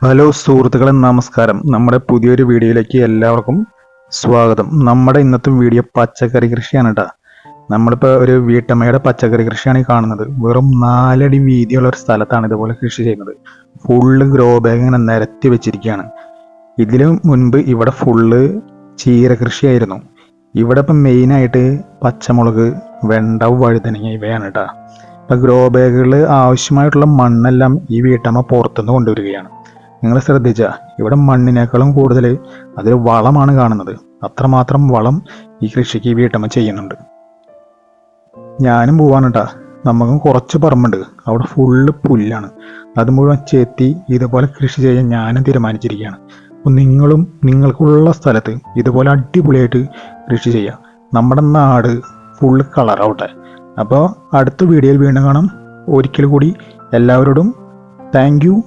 Hello സുഹൃത്തുക്കളെ, നമസ്കാരം. നമ്മുടെ പുതിയൊരു വീഡിയോയിലേക്ക് എല്ലാവർക്കും സ്വാഗതം. നമ്മുടെ ഇന്നത്തെ വീഡിയോ പച്ചക്കറി കൃഷിയാണ് കേട്ടോ. നമ്മളിപ്പോൾ ഒരു വീട്ടമ്മയുടെ പച്ചക്കറി കൃഷിയാണ് ഈ കാണുന്നത്. വെറും 4 അടി വീതിയുള്ള ഒരു സ്ഥലത്താണ് ഇതുപോലെ കൃഷി ചെയ്യുന്നത്. ഫുള്ള് ഗ്രോ ബാഗ് ഇങ്ങനെ നിരത്തി വെച്ചിരിക്കുകയാണ്. ഇതിനു മുൻപ് ഇവിടെ ഫുള്ള് ചീര കൃഷിയായിരുന്നു. ഇവിടെ ഇപ്പം മെയിനായിട്ട് പച്ചമുളക്, വെണ്ട, വഴുതനങ്ങ ഇവയാണ് കേട്ടോ. ഇപ്പം ഗ്രോ ബാഗുകൾ ആവശ്യമായിട്ടുള്ള മണ്ണെല്ലാം ഈ വീട്ടമ്മ പുറത്തുനിന്ന് കൊണ്ടുവരികയാണ്. നിങ്ങൾ ശ്രദ്ധിച്ച ഇവിടെ മണ്ണിനേക്കാളും കൂടുതൽ അതിൽ വളമാണ് കാണുന്നത്. അത്രമാത്രം വളം ഈ കൃഷിക്ക് ഈ വീട്ടമ്മ ചെയ്യുന്നുണ്ട്. ഞാനും പോവാണ് കേട്ടാ. നമുക്കും കുറച്ച് പറമ്പുണ്ട്, അവിടെ ഫുള്ള് പുല്ലാണ്. അത് മുഴുവൻ ചെത്തി ഇതുപോലെ കൃഷി ചെയ്യാൻ ഞാനും തീരുമാനിച്ചിരിക്കുകയാണ്. അപ്പോൾ നിങ്ങളും നിങ്ങൾക്കുള്ള സ്ഥലത്ത് ഇതുപോലെ അടിപൊളിയായിട്ട് കൃഷി ചെയ്യാം. നമ്മുടെ നാട് ഫുള്ള് കളറാവട്ടെ. അപ്പോൾ അടുത്ത വീഡിയോയിൽ വീണ്ടും കാണാം. ഒരിക്കൽ കൂടി എല്ലാവരോടും താങ്ക് യു.